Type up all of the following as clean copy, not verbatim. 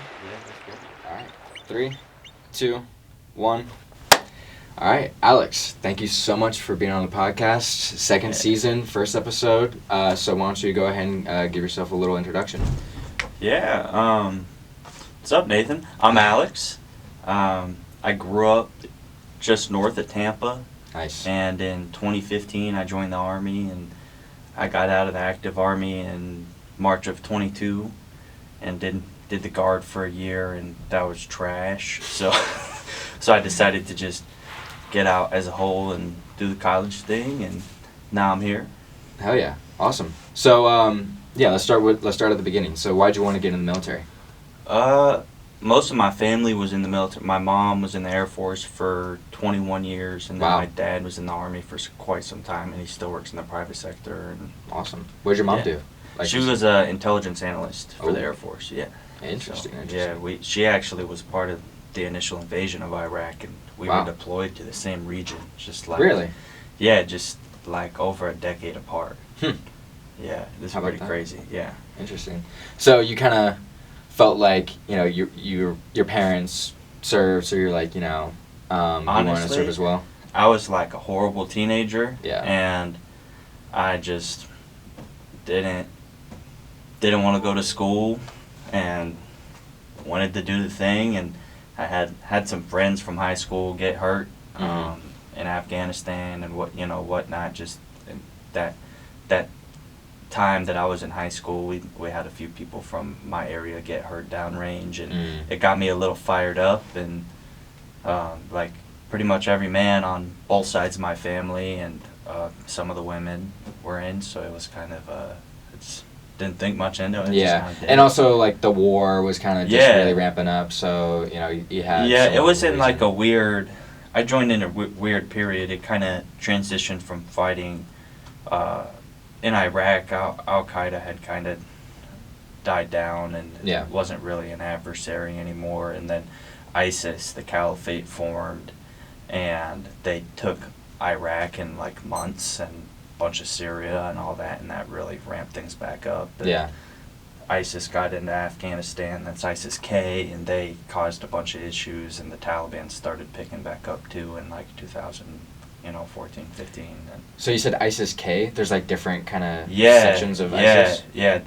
Yeah, that's good. All right. 3, 2, 1. All right, Alex, thank you so much for being on the podcast. Second Yeah. season, first episode. So why don't you go ahead and give yourself a little introduction? Yeah. What's up, Nathan? I'm Alex. I grew up just north of Tampa, Nice. and in 2015 I joined the Army, and I got out of the active Army in March of 22, and did the Guard for a year, and that was trash. So, so I decided to just get out as a whole and do the college thing, and now I'm here. Hell yeah, awesome. So yeah, let's start at the beginning. So why'd you want to get in the military? Most of my family was in the military. My mom was in the Air Force for 21 years, and then Wow. my dad was in the Army for quite some time, and he still works in the private sector. And Awesome. What did your mom Yeah. do? she was an intelligence analyst for the Oh. Air Force. Yeah. Interesting. So, Interesting. yeah, she actually was part of the initial invasion of Iraq, and we Wow. were deployed to the same region, just like Really? Yeah, just like over a decade apart. Hmm. Yeah, this is How about pretty that? crazy. Yeah. Interesting. So you kind of felt like your parents served, so you're like you wanted to Honestly, serve as well. I was like a horrible teenager. Yeah. And I just didn't want to go to school, and wanted to do the thing, and I had some friends from high school get hurt Mhm. in Afghanistan and whatnot. Just in that time that I was in high school, we had a few people from my area get hurt downrange, and Mm. it got me a little fired up, and like pretty much every man on both sides of my family, and some of the women were in, so it was kind of it's didn't think much into it. Just Yeah, kinda did and it. also like the war was kind of just Yeah. really ramping up, so you had Yeah, some it was in reason. like a weird. I joined in a weird period. It kind of transitioned from fighting in Iraq. Al Qaeda had kind of died down, and Yeah. wasn't really an adversary anymore. And then ISIS, the caliphate, formed, and they took Iraq in like months, and a bunch of Syria and all that, and that really ramped things back up. And Yeah. ISIS got into Afghanistan. That's ISIS-K, and they caused a bunch of issues, and the Taliban started picking back up too in like 2014, 15. And So you said ISIS-K. There's like different kind of yeah, sections of yeah, ISIS. yeah.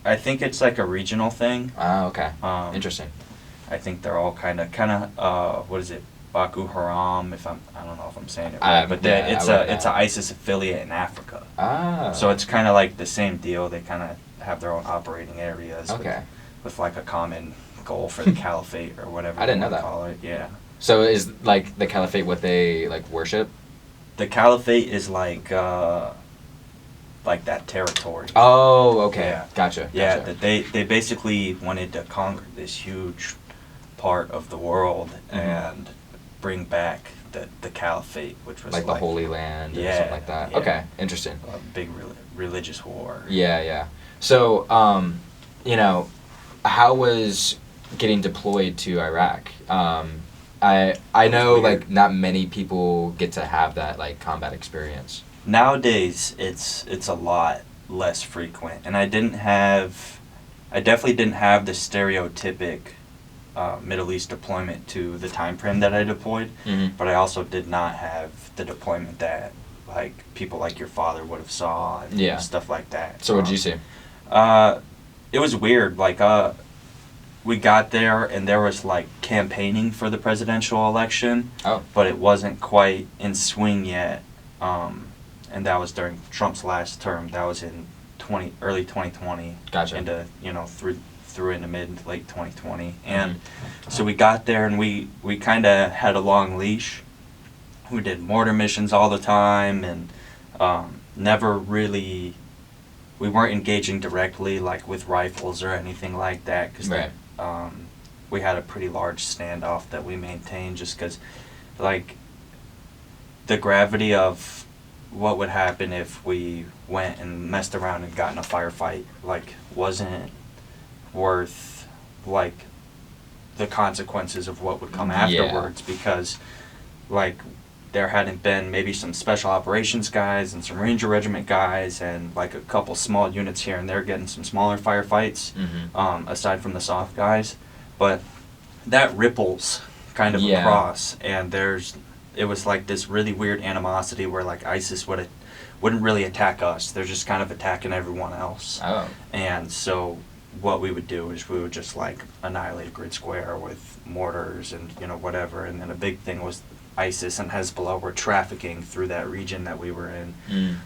I think it's like a regional thing. Ah, okay. Um, Interesting. I think they're all kind of what is it? Boko Haram. I don't know if I'm saying it I- right, but yeah, it's I would- it's an ISIS affiliate in Africa. Ah. So it's kind of like the same deal. They kind of have their own operating areas. Okay. With like a common goal for the caliphate or whatever. I didn't you know wanna that. Call it. Yeah. So is like the caliphate what they like worship? The caliphate is like that territory. Oh, okay. Yeah. Gotcha. Yeah, Gotcha. that they basically wanted to conquer this huge part of the world, Mhm. and bring back the caliphate, which was like the Holy Land or Yeah, something like that. yeah. Okay, interesting. a big religious war. Yeah, yeah. So, how was getting deployed to Iraq? I know weird. like not many people get to have that like combat experience. Nowadays, it's a lot less frequent, and I definitely didn't have the stereotypic Middle East deployment to the time frame that I deployed, Mm-hmm. but I also did not have the deployment that like people like your father would have saw, and Yeah. stuff like that. So what'd you see? It was weird. Like we got there, and there was like campaigning for the presidential election, Oh. but it wasn't quite in swing yet. And that was during Trump's last term. That was in early 2020. Gotcha. Into through into late 2020, and so we got there, and we kind of had a long leash. We did mortar missions all the time, and never really. We weren't engaging directly like with rifles or anything like that, because Right. we had a pretty large standoff that we maintained, just because like the gravity of what would happen if we went and messed around and got in a firefight like wasn't worth like the consequences of what would come Yeah. afterwards, because like there hadn't been maybe some special operations guys and some Ranger Regiment guys and like a couple small units here and there getting some smaller firefights, aside from the soft guys. But that ripples kind of across, and it was like this really weird animosity where like ISIS wouldn't really attack us. They're just kind of attacking everyone else. Oh. And so what we would do is we would just like annihilate a grid square with mortars and whatever. And then a big thing was ISIS and Hezbollah were trafficking through that region that we were in.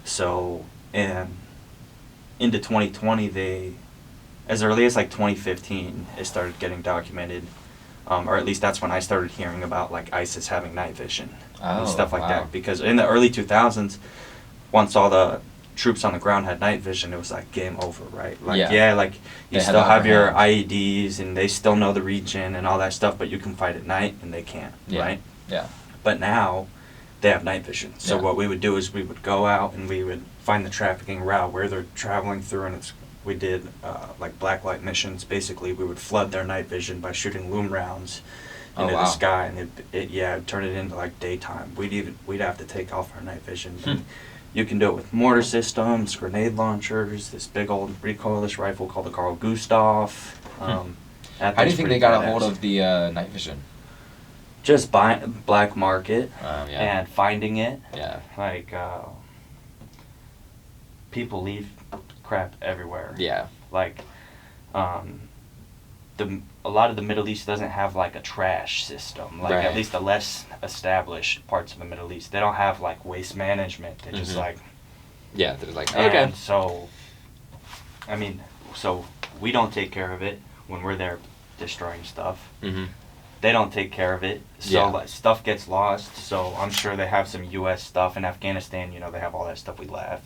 So and into 2020 they, as early as like 2015, it started getting documented. Or at least that's when I started hearing about like ISIS having night vision and stuff like that. Because in the early 2000s, once all the troops on the ground had night vision, it was like game over, right? Like like you still have your IEDs and they still know the region and all that stuff, but you can fight at night and they can't, right? Yeah. But now they have night vision. So what we would do is we would go out and we would find the trafficking route where they're traveling through, and we did like blacklight missions. Basically, we would flood their night vision by shooting loom rounds into the sky, and it'd turn it into like daytime. We'd have to take off our night vision. You can do it with mortar systems, grenade launchers, this big old recoilless rifle called the Carl Gustav. How do you think they got a hold of the night vision? Just buying black market and finding it. Yeah. Like people leave crap everywhere. Yeah. Like a lot of the Middle East doesn't have like a trash system. Like at least the less established parts of the Middle East, they don't have like waste management. They just like they're like okay. So I mean, so we don't take care of it when we're there destroying stuff. They don't take care of it, so like, stuff gets lost. So I'm sure they have some U.S. stuff in Afghanistan. They have all that stuff we left.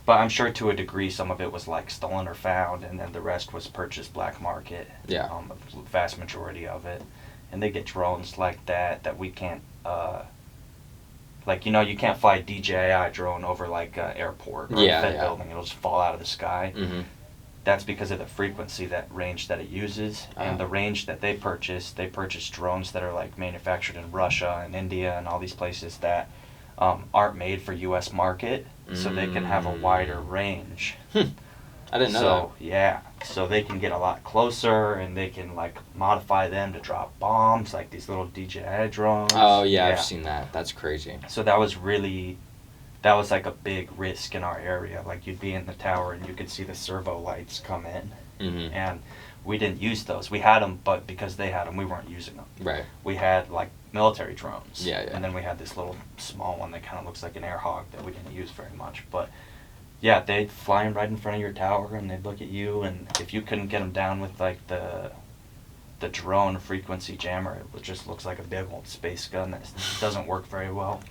But I'm sure to a degree some of it was like stolen or found, and then the rest was purchased black market. Yeah. The vast majority of it, and they get drones like that we can't. Like you can't fly a DJI drone over like an airport or a Fed building; it'll just fall out of the sky. That's because of the frequency, that range that it uses, and the range that they purchase drones that are like manufactured in Russia and India and all these places that aren't made for U.S. market, so they can have a wider range. I didn't know that. So they can get a lot closer, and they can like modify them to drop bombs, like these little DJI drones. Oh yeah, I've seen that. That's crazy. So that was like a big risk in our area. Like you'd be in the tower and you could see the servo lights come in, and we didn't use those. We had them, but because they had them, we weren't using them. Right. We had like military drones. Yeah. And then we had this little small one that kind of looks like an air hawk that we didn't use very much. But yeah, they'd fly right in front of your tower and they'd look at you, and if you couldn't get them down with like the drone frequency jammer, it just looks like a big old space gun that doesn't work very well.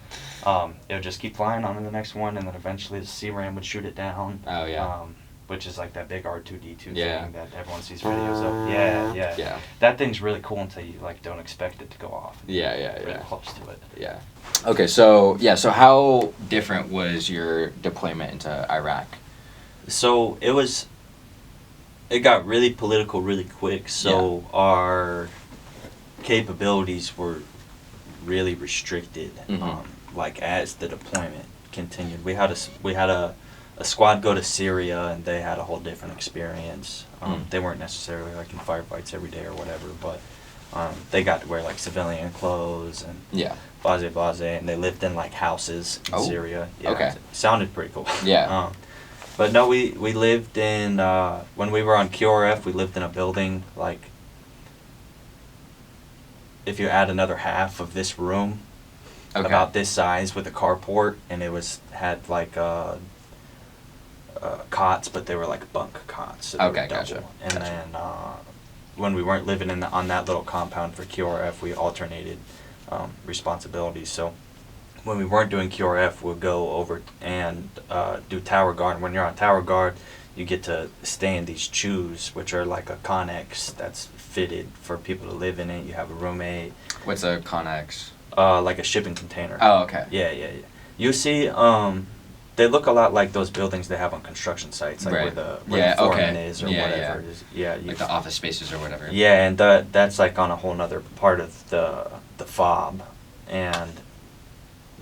It would just keep flying on to the next one, and then eventually the C-RAM would shoot it down. Oh yeah. Which is like that big R2D2 thing that everyone sees videos of. Yeah. That thing's really cool until you like don't expect it to go off. Really close to it. Yeah. Okay, so how different was your deployment into Iraq? So it got really political really quick, so our capabilities were really restricted. Like as the deployment continued, we had a squad go to Syria, and they had a whole different experience. They weren't necessarily like in firefights every day or whatever, but they got to wear like civilian clothes and blase, and they lived in like houses in Syria. Yeah, okay. It sounded pretty cool. Yeah. But no, we lived in, when we were on QRF, we lived in a building, like, if you add another half of this room, about this size with a carport, and it had like cots, but they were like bunk cots. So gotcha. And then when we weren't living on that little compound for QRF, we alternated responsibilities. So when we weren't doing QRF, we'd go over and do tower guard. And when you're on tower guard, you get to stay in these chews, which are like a Connex that's fitted for people to live in it. You have a roommate. What's a Connex? Like a shipping container. Oh, okay. Yeah. You see, they look a lot like those buildings they have on construction sites, like where the foreman is or whatever. Yeah, like the office spaces or whatever. Yeah, and that's like on a whole nother part of the fob. and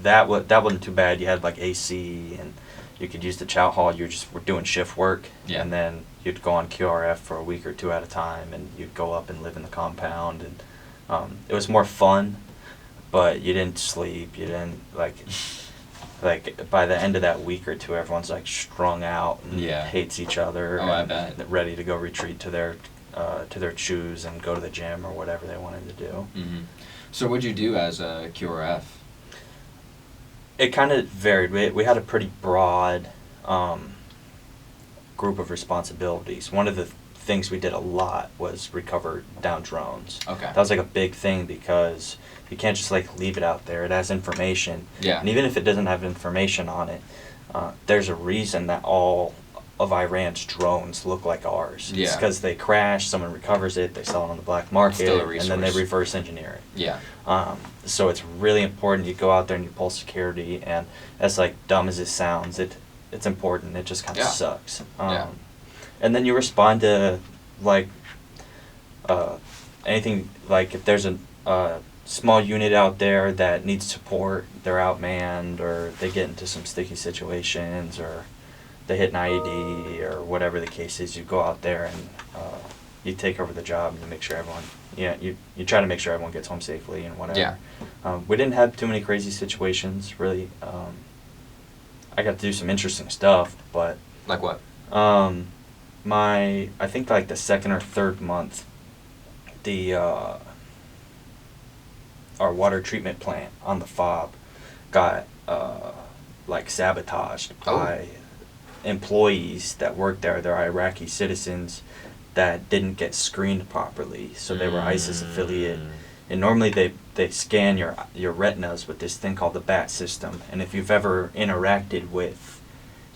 that wasn't too bad. You had like AC, and you could use the chow hall. You were doing shift work, Yeah. and then you'd go on QRF for a week or two at a time, and you'd go up and live in the compound, and it was more fun, but you didn't sleep. You didn't like by the end of that week or two, everyone's like strung out and Yeah. hates each other. Oh, I and bet. ready to go retreat to their chews and go to the gym or whatever they wanted to do. Mm-hmm. So what'd you do as a QRF? It kind of varied. We had a pretty broad group of responsibilities. One of the things we did a lot was recover down drones. Okay. That was like a big thing because you can't just like leave it out there. It has information. Yeah. And even if it doesn't have information on it, there's a reason that all of Iran's drones look like ours. Yeah. It's because they crash, someone recovers it, they sell it on the black market, Still a and then they resource. reverse engineer it. Yeah. So it's really important you go out there and you pull security, and as like dumb as it sounds, it's important. It just kind of Yeah. sucks. Yeah. And then you respond to like anything, like if there's a small unit out there that needs support, they're outmanned, or they get into some sticky situations, or they hit an IED, or whatever the case is. You go out there and you take over the job and you make sure everyone, you try to make sure everyone gets home safely and whatever. Yeah. We didn't have too many crazy situations, really. I got to do some interesting stuff, but Like what? I think like the second or third month, our water treatment plant on the FOB got like sabotaged by employees that worked there. They're Iraqi citizens that didn't get screened properly, so they were ISIS affiliate. And normally they scan your retinas with this thing called the BAT system. And if you've ever interacted with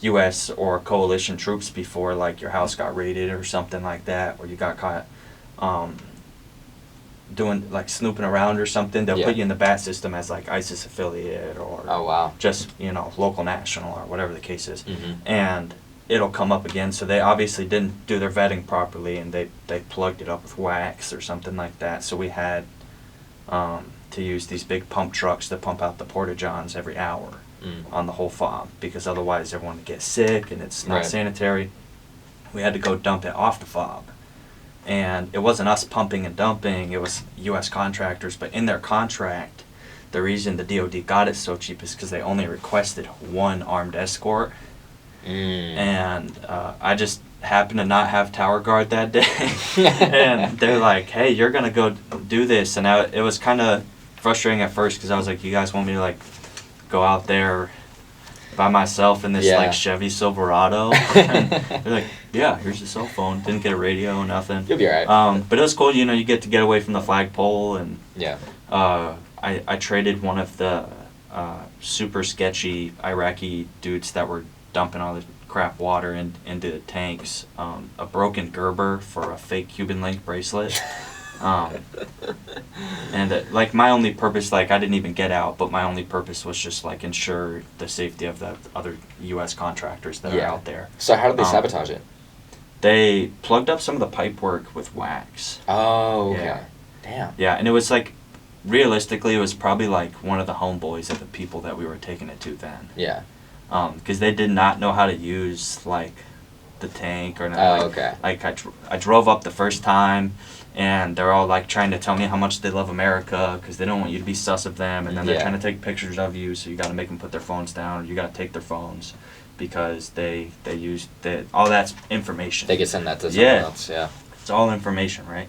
U.S. or coalition troops before, like your house got raided or something like that, or you got caught doing like snooping around or something, they'll put you in the BAT system as like ISIS affiliate, or Oh, wow. just local national, or whatever the case is. Mm-hmm. And it'll come up again. So they obviously didn't do their vetting properly, and they plugged it up with wax or something like that. So we had to use these big pump trucks that pump out the porta-johns every hour on the whole FOB, because otherwise everyone would get sick and it's not sanitary. We had to go dump it off the FOB. And it wasn't us pumping and dumping, it was U.S. contractors, but in their contract, the reason the DOD got it so cheap is because they only requested one armed escort. And I just happened to not have tower guard that day. And they're like, hey, you're going to go do this. And it was kind of frustrating at first, because I was like, you guys want me to like go out there by myself in this like Chevy Silverado? And they're like, yeah, here's your cell phone. Didn't get a radio, nothing. You'll be alright. But it was cool, you get to get away from the flagpole. And I traded one of the super sketchy Iraqi dudes that were dumping all the crap water into the tanks, a broken Gerber for a fake Cuban link bracelet. And like my only purpose, like I didn't even get out, but my only purpose was just like ensure the safety of the other U.S. contractors that are out there. So how did they sabotage it? They plugged up some of the pipe work with wax. Oh, okay. Yeah. Damn. Yeah, and it was like, realistically, it was probably like one of the homeboys of the people that we were taking it to then. Yeah. Because they did not know how to use like the tank or Oh, like, okay. like I drove up the first time, and they're all like trying to tell me how much they love America, because they don't want you to be sus of them, and then they're trying to take pictures of you, so you got to make them put their phones down, or you got to take their phones, because they use all that's information. They could send that to someone else. Yeah. It's all information, right?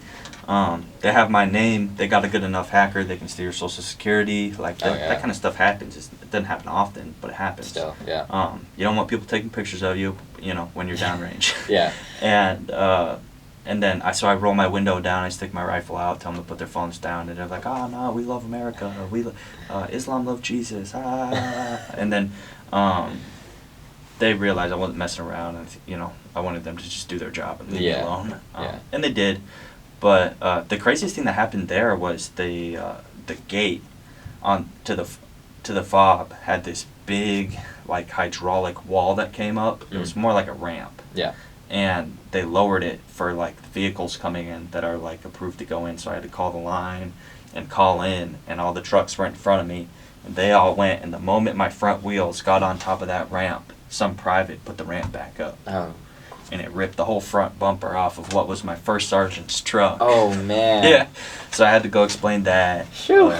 They have my name. They got a good enough hacker. They can steal your social security. Like that kind of stuff happens. It doesn't happen often, but it happens. Still, yeah. You don't want people taking pictures of you, when you're downrange. Yeah. And then I roll my window down. I stick my rifle out. Tell them to put their phones down, and they're like, "Oh no, we love America. Islam love Jesus." And then they realized I wasn't messing around, and I wanted them to just do their job and leave me alone. And they did. But the craziest thing that happened there was the gate to the FOB had this big like hydraulic wall that came up. It was more like a ramp. Yeah. And they lowered it for like vehicles coming in that are like approved to go in. So I had to call the line and call in, and all the trucks were in front of me, and they all went. And the moment my front wheels got on top of that ramp, some private put the ramp back up. Oh. And it ripped the whole front bumper off of what was my first sergeant's truck. Oh man. Yeah. So I had to go explain that. Phew.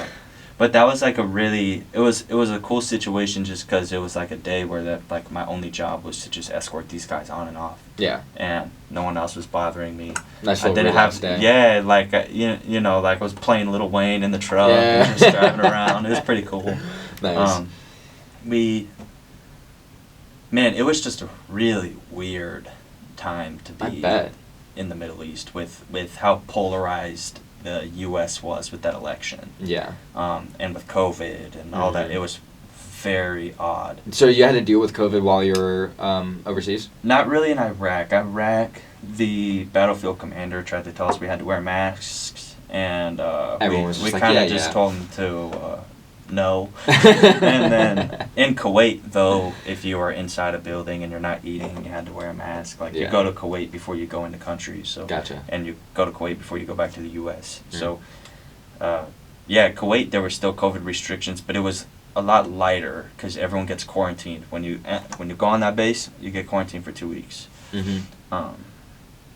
But that was like it was a cool situation just because it was like a day where that like my only job was to just escort these guys on and off. Yeah. And no one else was bothering me. Nice I little didn't have day. yeah, like you know, like I was playing Lil Wayne in the truck and just driving around. It was pretty cool. Nice. Man, it was just a really weird time to I be bet. in the Middle East with how polarized the U.S. was with that election. Yeah. And with COVID and all that. It was very odd. So you had to deal with COVID while you were overseas? Not really in Iraq. Iraq, the battlefield commander tried to tell us we had to wear masks, and Everyone was we just like, kind of yeah, just yeah. told them to no. And then in Kuwait, though, if you were inside a building and you're not eating, you had to wear a mask. Like you go to Kuwait before you go into countries. So Gotcha. And you go to Kuwait before you go back to the U.S. So, Kuwait, there were still COVID restrictions, but it was a lot lighter because everyone gets quarantined. When you go on that base, you get quarantined for 2 weeks. Mm-hmm.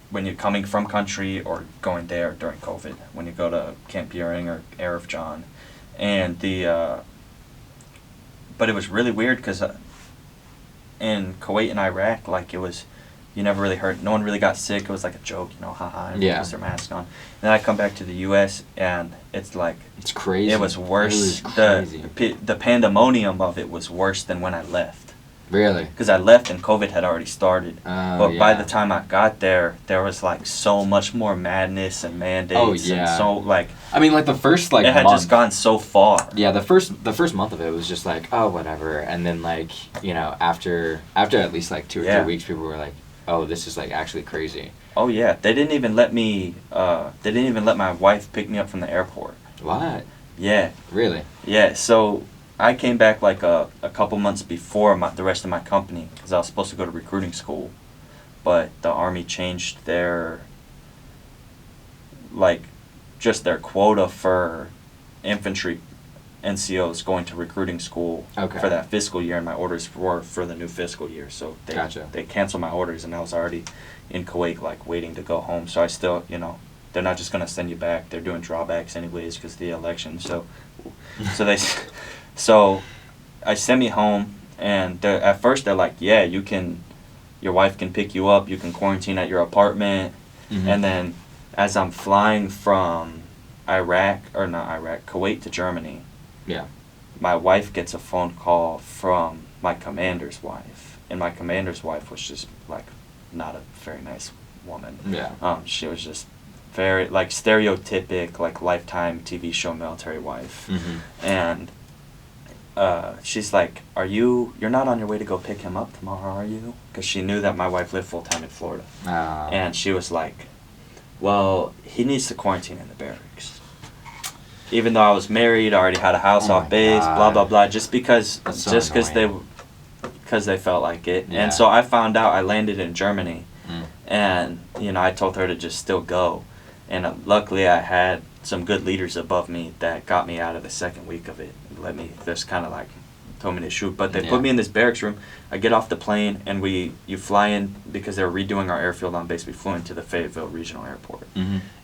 When you're coming from country or going there during COVID, when you go to Camp Buring or Arif John. And but it was really weird because in Kuwait and Iraq, like it was, you never really heard, no one really got sick. It was like a joke, you know, haha, everyone puts their mask on. And then I come back to the U.S. and it's like, it's crazy. It was worse. It was crazy. The pandemonium of it was worse than when I left. Really? Because I left and COVID had already started. But by yeah. the time I got there was like so much more madness and mandates. Oh, yeah. And so like. I mean, like the first like it had month, just gone so far. Yeah, the first month of it was just like, oh, whatever, and then like, you know, after at least like 2 or 3 weeks, people were like, oh, this is like actually crazy. Oh yeah, they didn't even let me. They didn't even let my wife pick me up from the airport. What? Yeah. Really? Yeah. So I came back like a couple months before the rest of my company because I was supposed to go to recruiting school, but the Army changed their like just their quota for infantry NCOs going to recruiting school for that fiscal year, and my orders were for the new fiscal year. So they canceled my orders, and I was already in Kuwait, like waiting to go home. So I still, you know, they're not just gonna send you back. They're doing drawbacks anyways because of the election. So I sent me home, and at first they're like, yeah, your wife can pick you up. You can quarantine at your apartment, and then as I'm flying from Kuwait to Germany. Yeah. My wife gets a phone call from my commander's wife, and my commander's wife was just like not a very nice woman. Yeah. She was just very like stereotypic like Lifetime TV show military wife, and she's like, you're not on your way to go pick him up tomorrow, are you? Because she knew that my wife lived full time in Florida, and she was like, well, he needs to quarantine in the barracks. Even though I was married, I already had a house off base, blah blah blah, just because they felt like it. Yeah. And so I found out I landed in Germany, and you know I told her to just still go, and luckily I had some good leaders above me that got me out of the second week of it. Let me just kind of like told me to shoot, but they put me in this barracks room. I get off the plane and you fly in because they were redoing our airfield on base. We flew into the Fayetteville Regional Airport,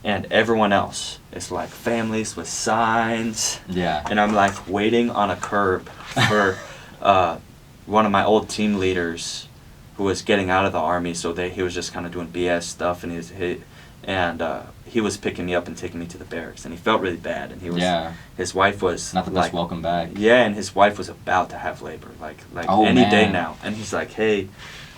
and everyone else is like families with signs. Yeah. And I'm like waiting on a curb for one of my old team leaders who was getting out of the Army. So he was just kind of doing BS stuff, and he was picking me up and taking me to the barracks, and he felt really bad, and his wife was not the best welcome back. Yeah, and his wife was about to have labor, like any day now, and he's like, hey,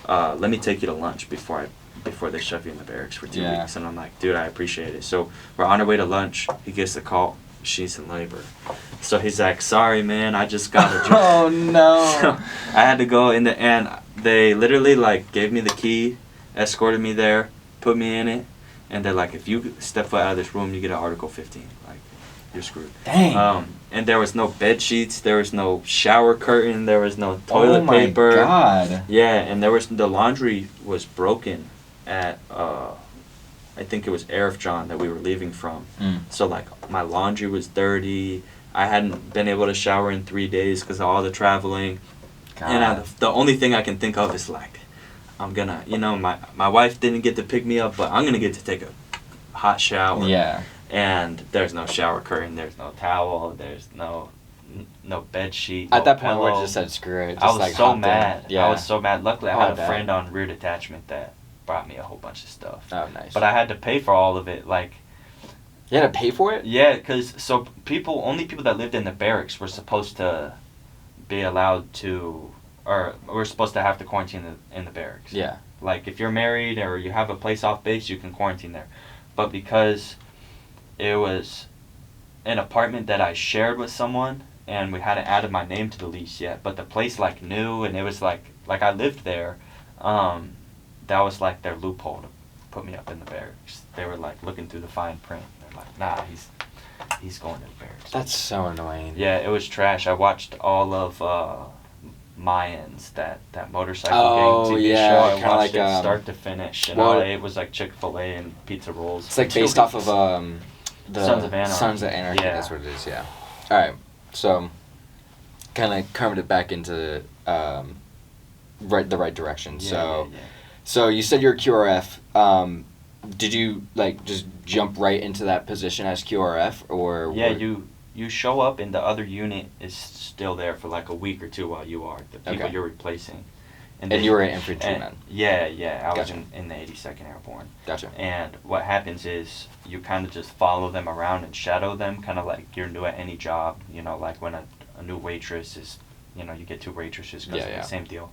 let me take you to lunch before they shove you in the barracks for 2 weeks, and I'm like, dude, I appreciate it. So we're on our way to lunch. He gets the call, she's in labor. So he's like, sorry, man, I just got a job. Oh no. So I had to go in the, and they literally like gave me the key, escorted me there, put me in it. And they're like, if you step foot out of this room, you get an Article 15. Like, you're screwed. Dang. And there was no bed sheets. There was no shower curtain. There was no toilet paper. Oh my God. Yeah, and the laundry was broken at I think it was Arifjan that we were leaving from. Mm. So like my laundry was dirty. I hadn't been able to shower in 3 days because of all the traveling. God. And the only thing I can think of is like, I'm gonna, my wife didn't get to pick me up, but I'm gonna get to take a hot shower. Yeah. And there's no shower curtain, there's no towel, there's no bed sheet. At no that point, pillow. we just said screw it. Just I was like so hopped in. mad. Yeah. I was so mad. Luckily, Oh, I I had a bet. friend on rear detachment that brought me a whole bunch of stuff. Oh, nice. But I had to pay for all of it. Like, you had to pay for it? yeah, because only people that lived in the barracks were supposed to be allowed to, or we're supposed to have to quarantine in the barracks. Yeah. Like, if you're married or you have a place off base, you can quarantine there. But because it was an apartment that I shared with someone, and we hadn't added my name to the lease yet, but the place, like, knew, and it was like I lived there, that was, like, their loophole to put me up in the barracks. They were, like, looking through the fine print. They're like, nah, he's going to the barracks. That's so annoying. Yeah, it was trash. I watched all of Mayans, that motorcycle Oh, gang TV yeah, show. I kinda watched like, it start to finish, and well, all I ate was like Chick-fil-A and pizza rolls. It's like based off of the Sons of Anarchy. Sons of Anarchy. Yeah. That's what it is. Yeah. All right. So, kind of carved it back into the right direction. Yeah. So you said you're a QRF. Did you like just jump right into that position as QRF, or Yeah, you show up and the other unit is still there for like a week or two while you are the people Okay. you're replacing. And you were an infantryman. Yeah. I was Gotcha. in the 82nd Airborne. Gotcha. And what happens is you kind of just follow them around and shadow them, kind of like you're new at any job. Like when a new waitress is, you get two waitresses because Yeah. the same deal.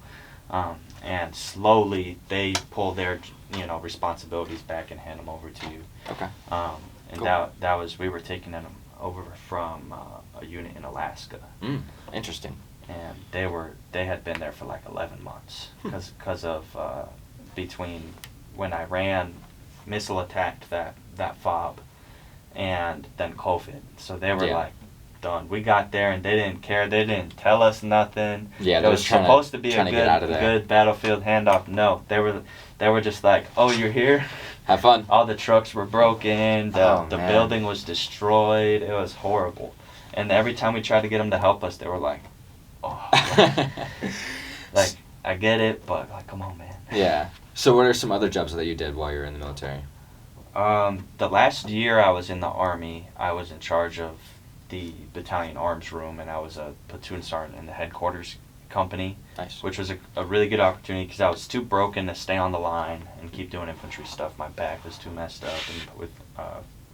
And slowly they pull their, responsibilities back and hand them over to you. Okay. And Cool. that was, we were taking them over from a unit in Alaska. Interesting. And they had been there for like 11 months because of between when Iran missile attacked that FOB and then COVID. So they were Yeah. like done. We got there and they didn't care. They didn't tell us nothing. Yeah, it was supposed to be a trying to get out of there. good battlefield handoff. No, they were just like, oh, you're here. Have fun. All the trucks were broken. The Man. building was destroyed. It was horrible. And every time we tried to get them to help us, they were like, oh. Like, I get it, but like, come on, man. Yeah. So what are some other jobs that you did while you were in the military? The last year I was in the Army, I was in charge of the battalion arms room, and I was a platoon sergeant in the headquarters company. Nice. Which was a really good opportunity because I was too broken to stay on the line and keep doing infantry stuff. My back was too messed up, and I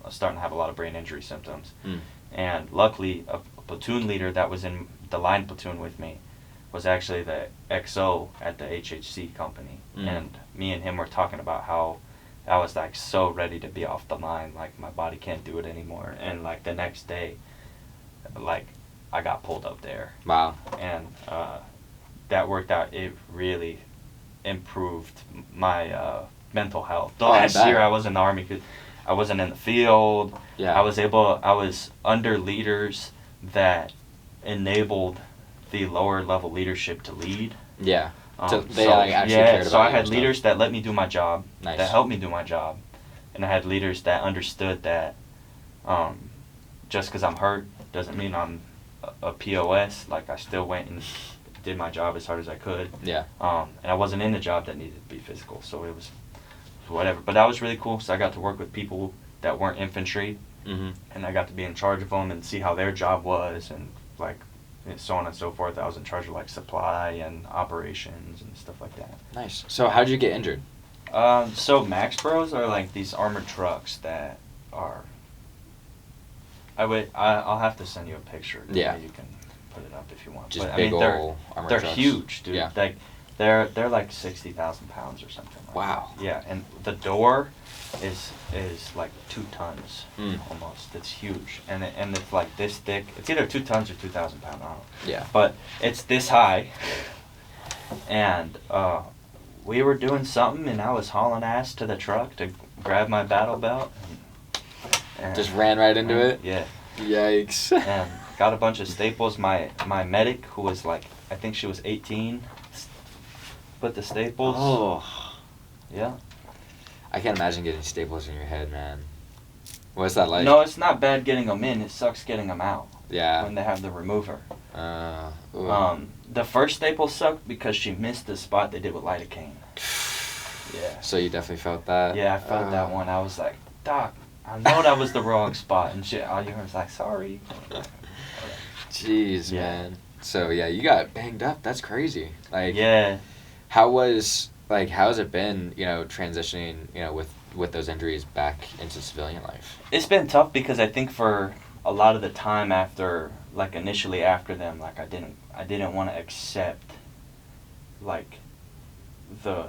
was starting to have a lot of brain injury symptoms. And luckily, a platoon leader that was in the line platoon with me was actually the XO at the HHC company. And me and him were talking about how I was like so ready to be off the line, like my body can't do it anymore. And like the next day, like I got pulled up there. Wow. And that worked out. It really improved my mental health. The last year I was in the Army because I wasn't in the field. Yeah. I was under leaders that enabled the lower level leadership to lead. Yeah. So they actually cared about so I your had stuff. leaders that let me do my job, Nice. that helped me do my job, and I had leaders that understood that just because I'm hurt doesn't mean I'm a POS. Like I still went and did my job as hard as I could. Yeah. And I wasn't in a job that needed to be physical, so it was whatever. But that was really cool, so I got to work with people that weren't infantry, and I got to be in charge of them and see how their job was, and like so on and so forth. I was in charge of like supply and operations and stuff like that. Nice. So how did you get injured? So Max Bros are like these armored trucks that are. I'll have to send you a picture. Yeah. You can put it up if you want. Just but, big they're, ol' armored they're trucks. huge, dude. Yeah. Like they're like 60,000 pounds or something. Like Wow. that. Yeah, and the door is like 2 tons almost. It's huge, and it's like this thick. It's either 2 tons or 2,000 pounds. I don't know. Yeah. But it's this high, and we were doing something, and I was hauling ass to the truck to grab my battle belt. And Just ran right into it? Yeah. Yikes. And got a bunch of staples. My medic, who was like, I think she was 18, put the staples. Oh. Yeah. I can't imagine getting staples in your head, man. What's that like? No, it's not bad getting them in. It sucks getting them out. Yeah. When they have the remover. Ooh. The first staple sucked because she missed the spot they did with lidocaine. Yeah. So you definitely felt that? Yeah, I felt that one. I was like, Doc, I know that was the wrong spot. And she, all you heard was like, sorry. Jeez, Yeah. man. So, yeah, you got banged up. That's crazy. Like, Yeah. how's it been, transitioning, with those injuries back into civilian life? It's been tough because I think for a lot of the time after, like initially after them, like I didn't want to accept, like, the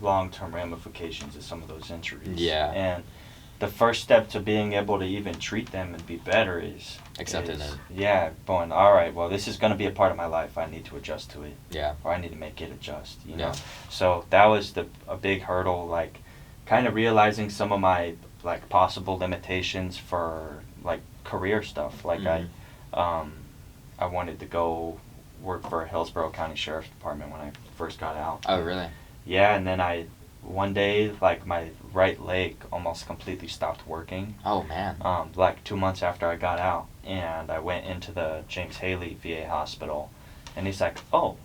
long-term ramifications of some of those injuries. Yeah. And the first step to being able to even treat them and be better is Accepting them. Yeah, going, all right, well, this is going to be a part of my life. I need to adjust to it. Yeah. Or I need to make it adjust, you know? Yeah. So that was a big hurdle, like, kind of realizing some of my, like, possible limitations for, like, career stuff. Like, I wanted to go work for Hillsborough County Sheriff's Department when I first got out. Oh, really? Yeah, and then one day, like, my right leg almost completely stopped working. Oh, man. Like 2 months after I got out, and I went into the James Haley VA hospital, and he's like, oh,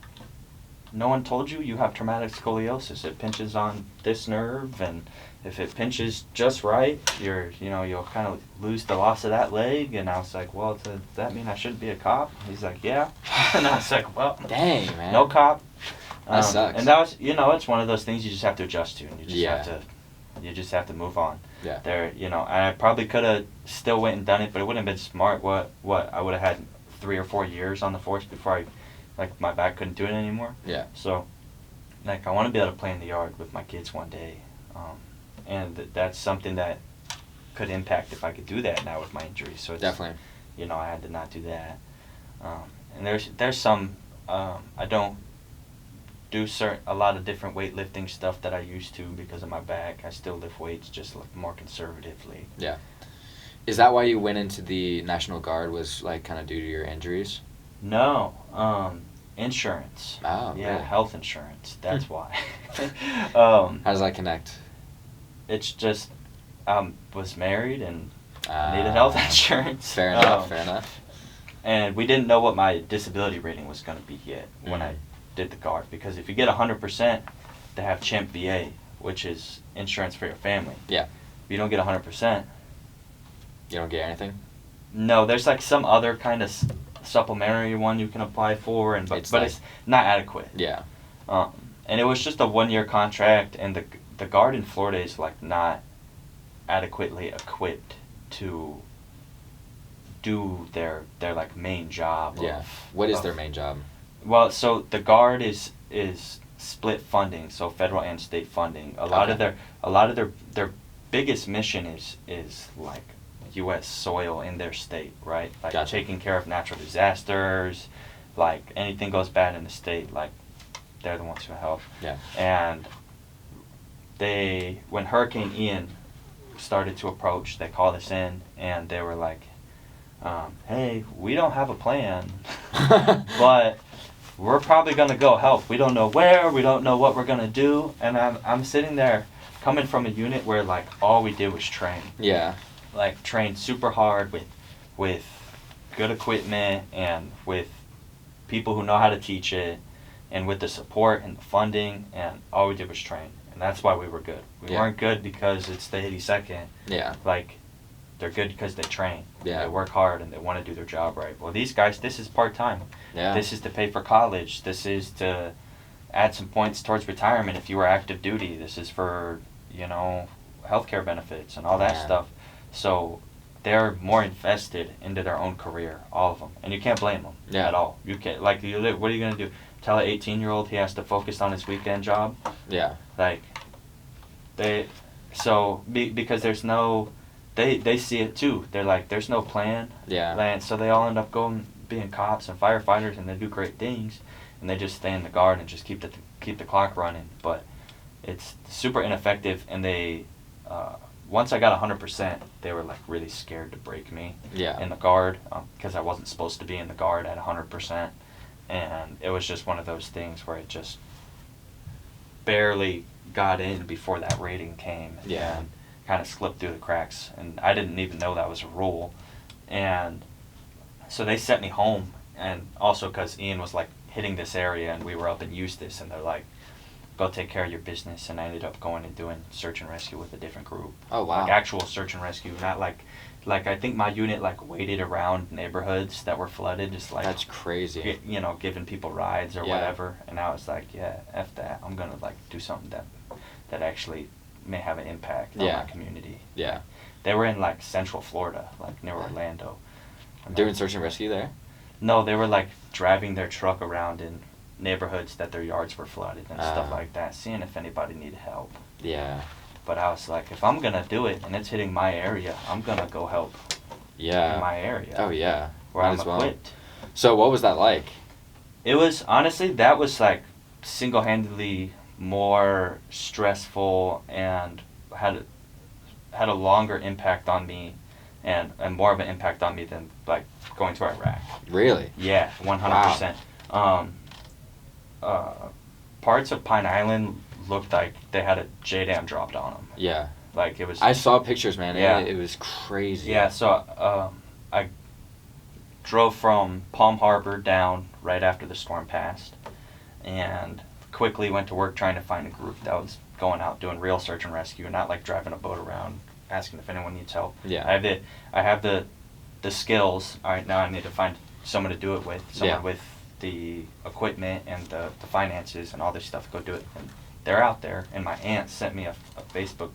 no one told you have traumatic scoliosis. It pinches on this nerve, and if it pinches just right, you'll kind of lose the loss of that leg. And I was like, well, does that mean I shouldn't be a cop? He's like, yeah. And I was like, well, dang, man. no cop. That sucks. And that was, it's one of those things you just have to adjust to, and you just have to move on. Yeah. And I probably could have still went and done it, but it wouldn't have been smart. What I would have had 3 or 4 years on the force before my back couldn't do it anymore. Yeah. So, like, I want to be able to play in the yard with my kids one day, and that's something that could impact if I could do that now with my injury. So it's, definitely. I had to not do that. And there's some I don't do a lot of different weightlifting stuff that I used to because of my back. I still lift weights, just more conservatively. Yeah. Is that why you went into the National Guard, was like kind of due to your injuries? No, insurance. Oh, yeah, really? Health insurance. That's why. How does that connect? It's just was married and needed health insurance. Fair enough. And we didn't know what my disability rating was going to be yet when I did the Guard, because if you get 100%, they have CHIMP VA, which is insurance for your family. Yeah. If you don't get 100%, you don't get anything? No, there's like some other kind of supplementary one you can apply for, but it's not adequate. Yeah. And it was just a 1-year contract, and the Guard in Florida is like not adequately equipped to do their like main job. Yeah. What is their main job? Well, so the Guard is split funding, so federal and state funding. A lot of their biggest mission is like U.S. soil in their state, right? Like taking care of natural disasters, like anything goes bad in the state, like they're the ones who help. Yeah. And when Hurricane Ian started to approach, they called us in and they were like, hey, we don't have a plan, but we're probably going to go help. We don't know where, we don't know what we're going to do. And I'm sitting there coming from a unit where like all we did was train. Yeah. Like train super hard with good equipment and with people who know how to teach it and with the support and the funding, and all we did was train. And that's why we were good. We weren't good because it's the 82nd. Yeah. Like, they're good because they train. Yeah. They work hard and they want to do their job right. Well, these guys, this is part-time. Yeah. This is to pay for college. This is to add some points towards retirement if you were active duty. This is for, healthcare benefits and all that stuff. So they're more invested into their own career, all of them. And you can't blame them at all. You can't, what are you going to do? Tell an 18-year-old he has to focus on his weekend job? Yeah. Like, because there's no, they see it too. They're like, there's no plan. Yeah. And so they all end up being cops and firefighters, and they do great things, and they just stay in the Guard and just keep the clock running. But it's super ineffective, and they, once I got 100%, they were like really scared to break me in the Guard, because I wasn't supposed to be in the Guard at 100%. And it was just one of those things where it just barely got in before that rating came. Yeah. And kind of slipped through the cracks, and I didn't even know that was a rule. And so they sent me home, and also because Ian was like hitting this area, and we were up in Eustis, and they're like, go take care of your business. And I ended up going and doing search and rescue with a different group. Oh, wow. Like actual search and rescue, not like I think my unit like waited around neighborhoods that were flooded, just like That's crazy. you know, giving people rides or Yeah. whatever. And I was like, yeah, F that. I'm gonna like do something that actually may have an impact on Yeah. my community. Yeah. They were in like Central Florida, like near Orlando. Doing search and rescue there? No, they were like driving their truck around in neighborhoods that their yards were flooded and stuff like that, seeing if anybody needed help. Yeah. But I was like, if I'm gonna do it and it's hitting my area, I'm gonna go help Yeah. in my area. Oh, yeah. Where Might I'm as well. equipped. So what was that like? It was, honestly, that was like single-handedly more stressful and had a longer impact on me and more of an impact on me than like going to Iraq. Really? Yeah, 100%. Parts of Pine Island looked like they had a J-dam dropped on them. Yeah. Like it was. I saw pictures, man. Yeah. It was crazy. Yeah, so I drove from Palm Harbor down right after the storm passed, and quickly went to work trying to find a group that was going out doing real search and rescue, not like driving a boat around asking if anyone needs help. Yeah. I have the skills. All right, now I need to find someone to do it with, someone Yeah. with the equipment and the finances and all this stuff to go do it. And they're out there, and my aunt sent me a Facebook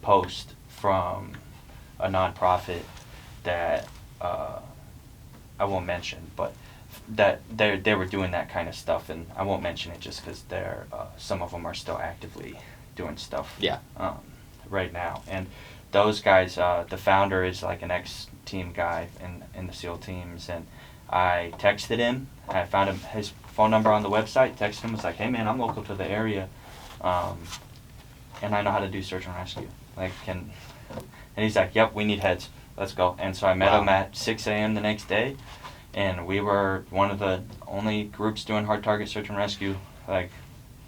post from a nonprofit that I won't mention, but that they were doing that kind of stuff, and I won't mention it just because they're some of them are still actively doing stuff. Yeah. Right now, and those guys, the founder is like an ex-team guy in the SEAL teams, and I texted him. I found his phone number on the website. Texted him, was like, "Hey man, I'm local to the area, and I know how to do search and rescue. Like, and he's like, "Yep, we need heads. Let's go." And so I met him at 6 a.m. the next day, and we were one of the only groups doing hard target search and rescue, like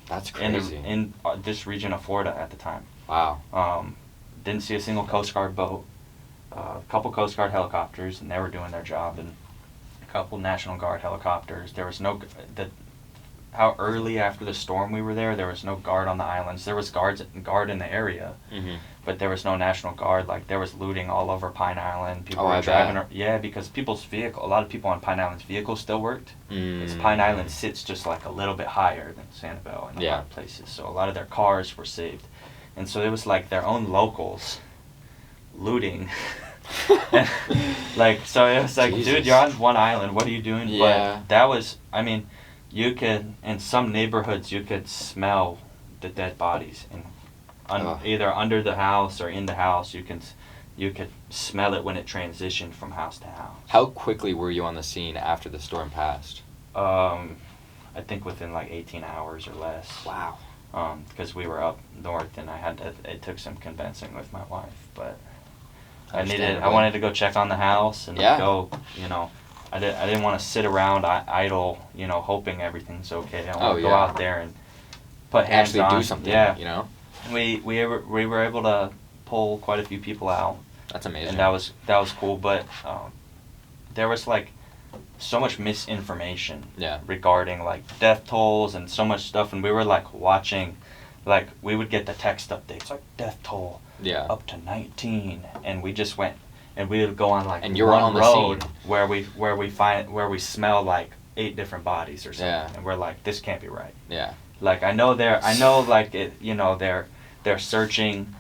That's crazy. in this region of Florida at the time. Wow. Didn't see a single Coast Guard boat, a couple Coast Guard helicopters, and they were doing their job, and a couple National Guard helicopters. There was no, how early after the storm we were there was no guard on the islands. There was guard in the area, but there was no National Guard. Like, there was looting all over Pine Island. People were driving. Yeah, because a lot of people on Pine Island's vehicles still worked. Because Pine Island sits just like a little bit higher than Sanibel in a lot of places. So a lot of their cars were saved. And so it was like their own locals looting. Like, so it was like, Jesus. dude, you're on one island. What are you doing? Yeah. But that was, I mean, you could, in some neighborhoods, you could smell the dead bodies. And either under the house or in the house, you could smell it when it transitioned from house to house. How quickly were you on the scene after the storm passed? I think within like 18 hours or less. Wow. Because we were up north, and it took some convincing with my wife, but I wanted to go check on the house and go, I didn't want to sit around idle, hoping everything's okay. I want to go out there and put hands on. Actually do something, Yeah. We were able to pull quite a few people out. That's amazing. And that was cool, but there was like so much misinformation regarding like death tolls and so much stuff, and we were like watching, like we would get the text updates like death toll up to 19, and we just went and we would go on like and you're one on the road scene. where we smell like 8 different bodies or something, and we're like, this can't be right. Yeah. Like I know like it, they're searching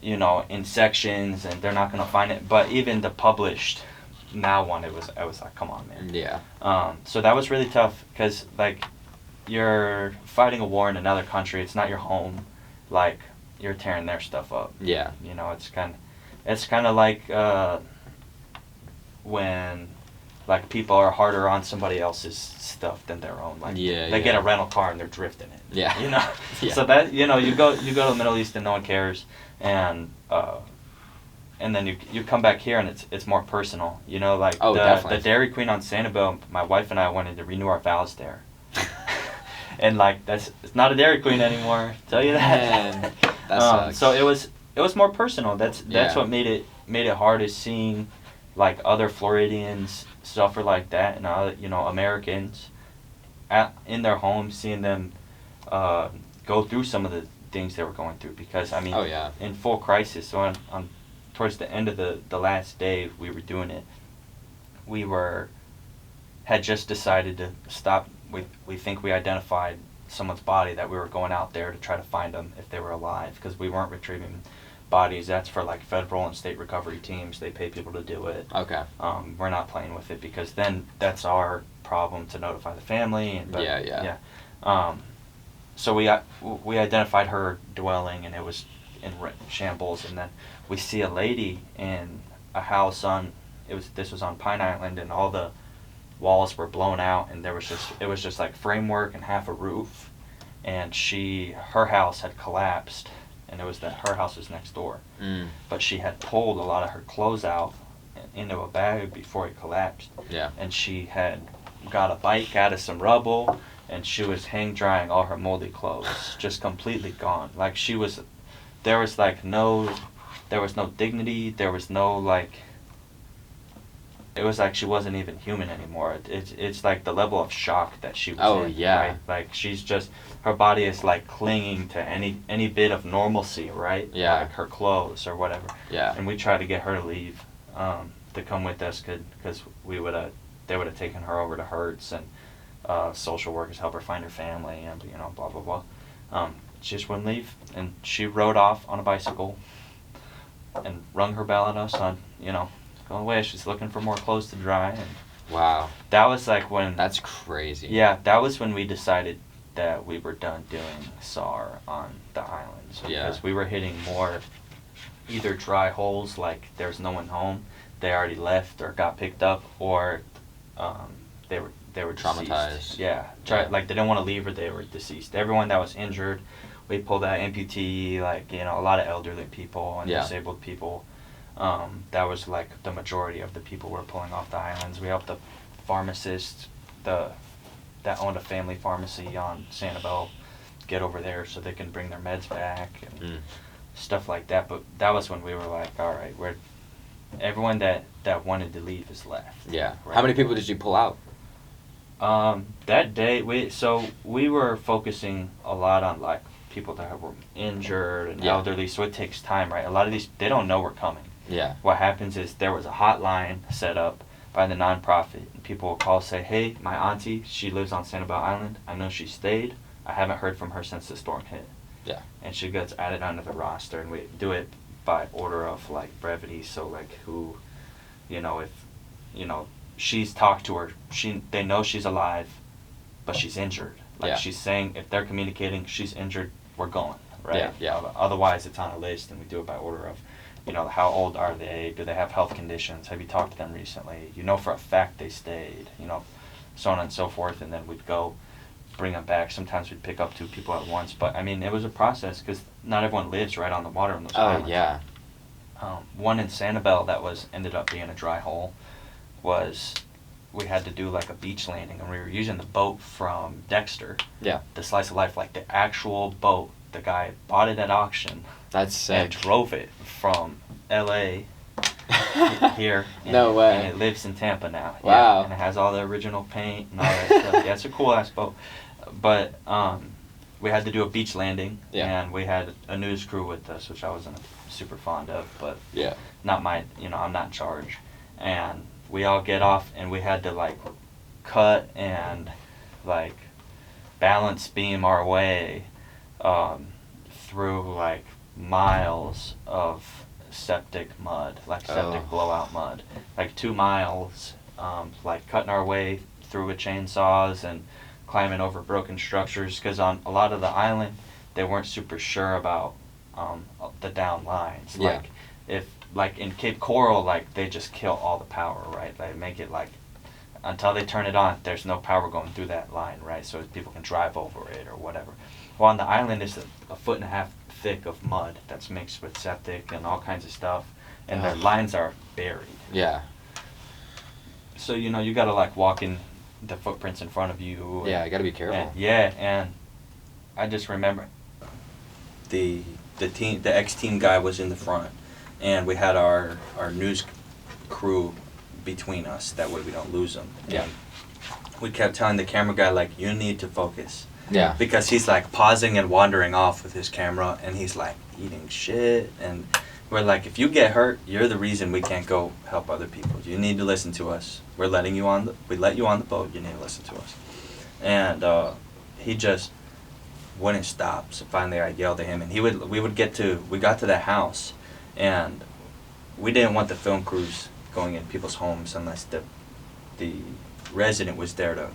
in sections, and they're not gonna find it, but even the published now one, I was like, come on, man. Yeah. So that was really tough, because like you're fighting a war in another country. It's not your home. Like, you're tearing their stuff up. Yeah. It's kind of like when like people are harder on somebody else's stuff than their own. Like they get a rental car and they're drifting it. Yeah. Yeah. So that you go to the Middle East and no one cares, and then you come back here and it's more personal. Like the Dairy Queen on Sanibel, my wife and I wanted to renew our vows there. And like it's not a Dairy Queen anymore. Tell you that. Man, that sucks. So it was more personal. That's Yeah. what made it hard, is seeing like other Floridians suffer like that, and other, Americans in their homes, seeing them go through some of the things they were going through. Because I mean, Oh, yeah. in full crisis. So on towards the end of the last day we were doing it, we had just decided to stop. We think we identified someone's body, that we were going out there to try to find them if they were alive, because we weren't retrieving bodies. That's for like federal and state recovery teams. They pay people to do it. Okay. We're not playing with it, because then that's our problem to notify the family. And Yeah. So we identified her dwelling, and it was in shambles. And then we see a lady in a house this was on Pine Island, and all the walls were blown out, and it was just like framework and half a roof, and her house had collapsed, and her house was next door. But she had pulled a lot of her clothes out into a bag before it collapsed. Yeah. And she had got a bike out of some rubble, and she was hang drying all her moldy clothes, just completely gone. Like there was no dignity. There was no like. It was like she wasn't even human anymore. It's like the level of shock that she was in. Oh, yeah. Right? Like her body is like clinging to any bit of normalcy, right? Yeah. Like her clothes or whatever. Yeah. And we tried to get her to leave, to come with us, because they would have taken her over to Hertz, and social workers help her find her family, and blah blah blah. She just wouldn't leave, and she rode off on a bicycle and rung her bell at us on going away. She's looking for more clothes to dry. And Wow. that was like when. That's crazy. Yeah, that was when we decided that we were done doing SAR on the islands. Yeah. Because we were hitting more either dry holes, like there's no one home, they already left or got picked up, or they were Traumatized. deceased. Yeah. Yeah. Like they didn't want to leave, or they were deceased. Everyone that was injured, we pulled out amputee, like a lot of elderly people and disabled people. That was like the majority of the people we're pulling off the islands. We helped the pharmacist that owned a family pharmacy on Sanibel get over there so they can bring their meds back and stuff like that. But that was when we were like, all right, everyone that wanted to leave is left. Yeah. Right? How many people did you pull out? That day we were focusing a lot on like people that were injured and elderly, so it takes time, right? A lot of these, they don't know we're coming. Yeah. What happens is there was a hotline set up by the nonprofit, and people will call, say, hey, my auntie, she lives on Sanibel Island. I know she stayed. I haven't heard from her since the storm hit. Yeah. And she gets added onto the roster, and we do it by order of like brevity. So like who, if she's talked to her, they know she's alive, but she's injured. Like she's saying, if they're communicating she's injured, we're going, right? Yeah. Otherwise it's on a list, and we do it by order of, how old are they? Do they have health conditions? Have you talked to them recently? For a fact they stayed, so on and so forth. And then we'd go bring them back. Sometimes we'd pick up 2 people at once. But, I mean, it was a process, because not everyone lives right on the water in those islands. Oh, yeah. One in Sanibel that ended up being a dry hole was we had to do like a beach landing, and we were using the boat from Dexter. Yeah. The Slice of Life, like the actual boat. The guy bought it at auction. That's sick. And drove it from L.A. here. No way. And it lives in Tampa now. Wow. Yeah, and it has all the original paint and all that stuff. Yeah, it's a cool ass boat. But we had to do a beach landing, and we had a news crew with us, which I wasn't super fond of, but not my, I'm not in charge. And we all get off, and we had to like cut and like balance beam our way through like miles of septic mud, like septic blowout mud, like 2 miles, like cutting our way through with chainsaws and climbing over broken structures, because on a lot of the island they weren't super sure about the down lines. Like like in Cape Coral, like they just kill all the power, right? They make it like until they turn it on, there's no power going through that line, right? So people can drive over it or whatever. Well, on the island, it's a 1.5 foot thick of mud that's mixed with septic and all kinds of stuff, and their lines are buried. Yeah. So you gotta like walk in the footprints in front of you. Yeah, you gotta be careful. And I just remember the ex-team guy was in the front, and we had our news crew between us. That way we don't lose them. Yeah. And we kept telling the camera guy, like, you need to focus. Yeah. Because he's like pausing and wandering off with his camera, and he's like eating shit, and we're like, if you get hurt, you're the reason we can't go help other people. You need to listen to us. We let you on the boat. You need to listen to us. And he just wouldn't stop. So finally, I yelled at him, and we got to that house, and we didn't want the film crews going in people's homes unless the resident was there to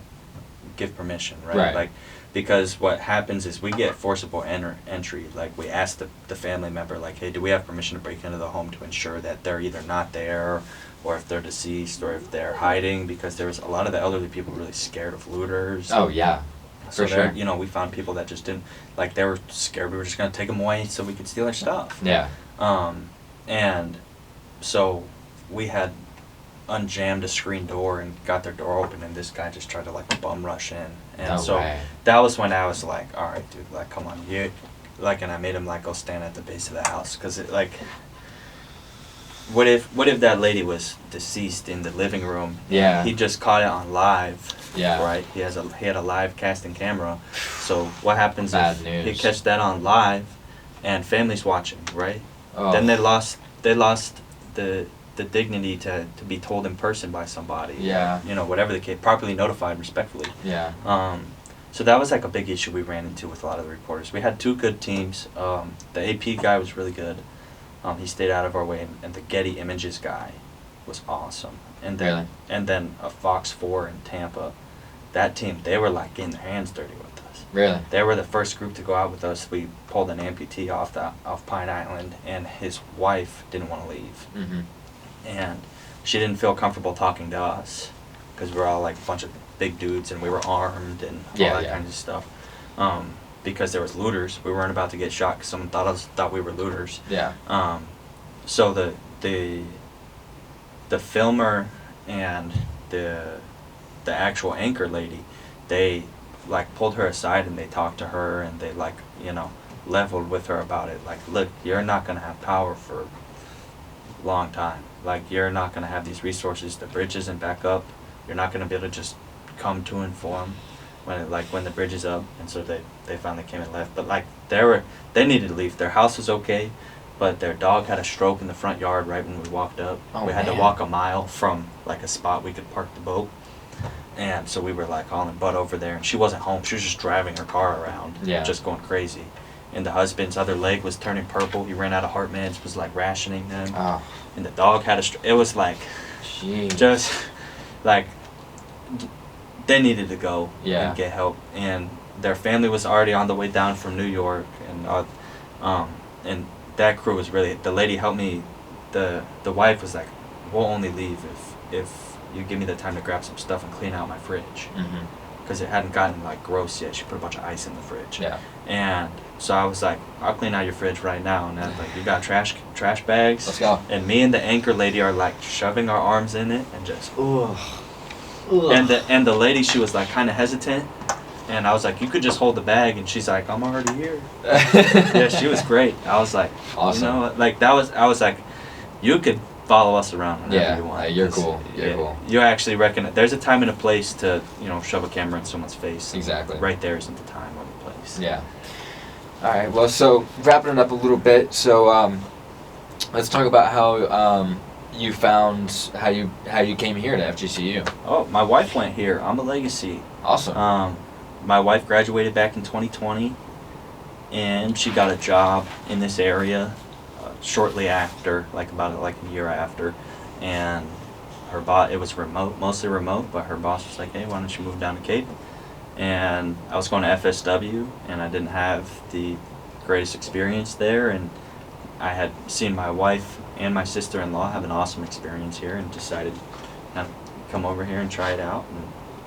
give permission, right? Right. Like, because what happens is we get forcible entry. Like, we ask the family member, like, hey, do we have permission to break into the home to ensure that they're either not there, or if they're deceased, or if they're hiding, because there was a lot of the elderly people really scared of looters. Oh, yeah. So For sure. you know, we found people that just didn't, like, they were scared we were just going to take them away so we could steal their stuff. Yeah. And so we had unjammed a screen door and got their door open, and this guy just tried to, like, bum rush in. And No so way. that was when I was like, all right, dude, like, come on, you, like, and I made him, like, go stand at the base of the house, because it, like, what if that lady was deceased in the living room? Yeah. He just caught it on live. Yeah. Right. He had a live casting camera. So what happens Bad if news. he catch that on live, and family's watching, right? Oh. Then they lost the dignity to be told in person by somebody. Yeah. You know, whatever the case, properly notified respectfully. Yeah. So that was like a big issue we ran into with a lot of the reporters. We had two good teams. The AP guy was really good. He stayed out of our way, and the Getty Images guy was awesome. And then Really? and then a Fox 4 in Tampa. That team, they were like getting their hands dirty with us. Really? They were the first group to go out with us. We pulled an amputee off Pine Island, and his wife didn't want to leave. Mm-hmm. And she didn't feel comfortable talking to us because we were all like a bunch of big dudes, and we were armed and all that kind of stuff. Because there was looters. We weren't about to get shot because someone thought we were looters. Yeah. So the filmer and the actual anchor lady, they like pulled her aside and they talked to her, and they, like, you know, leveled with her about it. Like, look, you're not gonna have power for a long time. Like, you're not gonna have these resources. The bridge isn't back up. You're not gonna be able to just come to and from when the bridge is up. And so they finally came and left. But like, they needed to leave. Their house was okay, but their dog had a stroke in the front yard right when we walked up. Oh, we had to man. walk a mile from like a spot we could park the boat. And so we were like hauling butt over there, and she wasn't home. She was just driving her car around, Yeah. just going crazy. And the husband's other leg was turning purple. He ran out of heart meds, was like rationing them. Oh. And the dog had it was like, Jeez. just like, they needed to go Yeah. and get help. And their family was already on the way down from New York, and that crew was really, the lady helped me. The wife was like, we'll only leave if you give me the time to grab some stuff and clean out my fridge, Mm-hmm. because it hadn't gotten like gross yet. She put a bunch of ice in the fridge. Yeah. And so I was like, I'll clean out your fridge right now. And I was like, you got trash bags? Let's go. And me and the anchor lady are like shoving our arms in it and just, Ugh. and the lady, she was like kind of hesitant. And I was like, you could just hold the bag. And she's like, I'm already here. Yeah, she was great. I was like, Awesome. You know, like I was like, you could follow us around whenever Yeah, you want. you're 'cause, cool. You're cool. You actually reckon there's a time and a place to, you know, shove a camera in someone's face. Exactly. Right there isn't the time or the place. Yeah. All right. Well, so wrapping it up a little bit. So let's talk about how you found how you came here to FGCU. Oh, my wife went here. I'm a legacy. Awesome. My wife graduated back in 2020, and she got a job in this area shortly after, like about like a year after, and her boss, it was remote, mostly remote, but her boss was like, hey, why don't you move down to Cape? And I was going to FSW, and I didn't have the greatest experience there, and I had seen my wife and my sister-in-law have an awesome experience here, and decided to come over here and try it out. And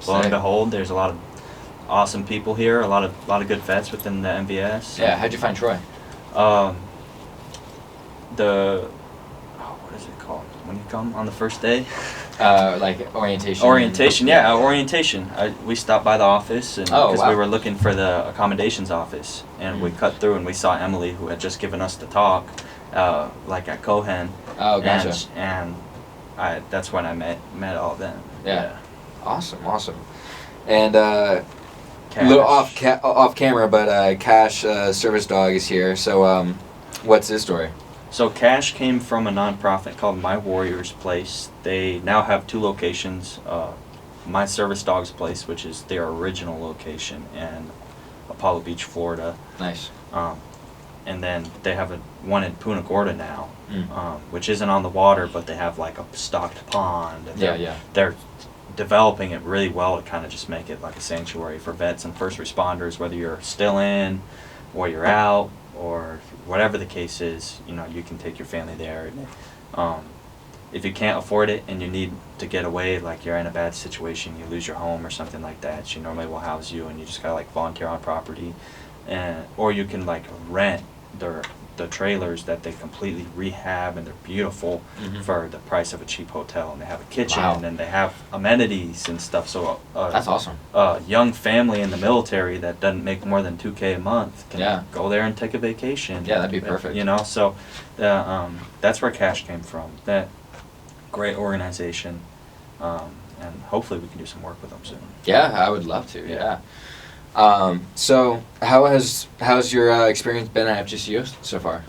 lo and Sick. behold, there's a lot of awesome people here, a lot of good vets within the MVS. Yeah. How'd you find Troy? What is it called when you come on the first day? Like orientation. Orientation, yeah, orientation. We stopped by the office and Oh, because wow. we were looking for the accommodations office, and we cut through and we saw Emily, who had just given us the talk, like at Cohen. Oh, gotcha. And that's when I met all of them. Yeah. Awesome. And Cash. little off camera, but Cash Service Dog is here. So what's his story? So Cash came from a nonprofit called My Warrior's Place. They now have 2 locations. My Service Dog's Place, which is their original location, and Apollo Beach, Florida. Nice. And then they have one in Punta Gorda now, Mm. which isn't on the water, but they have like a stocked pond. And they're developing it really well to kind of just make it like a sanctuary for vets and first responders, whether you're still in or you're out or whatever the case is. You can take your family there. And, if you can't afford it and you need to get away, like you're in a bad situation, you lose your home or something like that, she normally will house you, and you just gotta like volunteer on property, or you can like rent the trailers that they completely rehab, and they're beautiful for the price of a cheap hotel, and they have a kitchen and they have amenities and stuff. So that's awesome. A young family in the military that doesn't make more than $2,000 a month can go there and take a vacation. Yeah, that'd be perfect. So that's where Cash came from. That great organization, and hopefully we can do some work with them soon. Yeah, I would love to. Yeah. So how's your experience been at FGCU so far?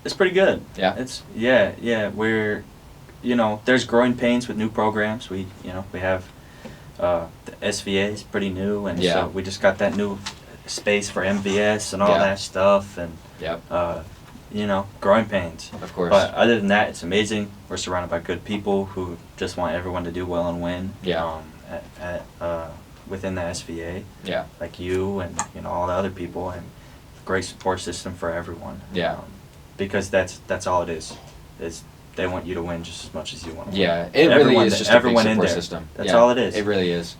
It's pretty good. Yeah. We're, there's growing pains with new programs. We have the SVA is pretty new, and so we just got that new space for MVS and all that stuff, and growing pains. Of course. But other than that, it's amazing. We're surrounded by good people who just want everyone to do well and win. Yeah. Within the SVA. Yeah. Like you and all the other people, and great support system for everyone. Yeah. Because that's all it is they want you to win just as much as you want to win. Yeah, it really is just a big everyone in support there. system. That's all it is. It really is.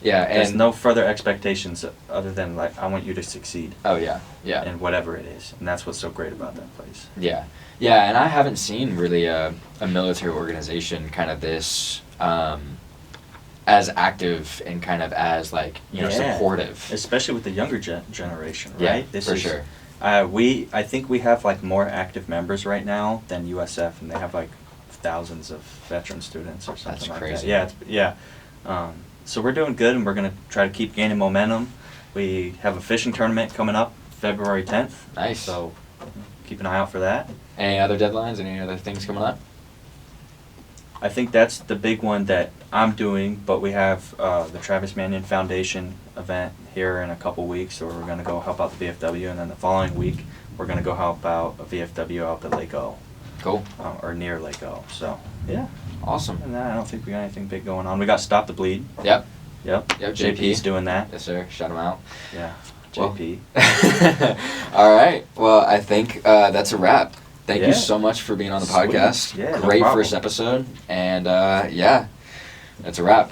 There's and no further expectations other than like I want you to succeed. Oh yeah. In whatever it is, and that's what's so great about that place. Yeah, and I haven't seen really a military organization kind of this as active and kind of as like supportive, especially with the younger generation, right? Yeah, for sure. I think we have like more active members right now than USF, and they have like thousands of veteran students or something. That's like crazy. that. So we're doing good, and we're gonna try to keep gaining momentum. We have a fishing tournament coming up February 10th. Nice. So keep an eye out for that. Any other deadlines? Any other things coming up? I think that's the big one that I'm doing, but we have the Travis Manion Foundation event here in a couple weeks, where we're going to go help out the VFW, and then the following week we're going to go help out a VFW out at Lake O. Cool. Or near Lake O. So, yeah. Awesome. And I don't think we got anything big going on. We got Stop the Bleed. Yep. JP's doing that. Yes, sir. Shout him out. Yeah. JP. Well, all right. Well, I think that's a wrap. Thank you so much for being on the podcast. Yeah, Great no first episode. And that's a wrap.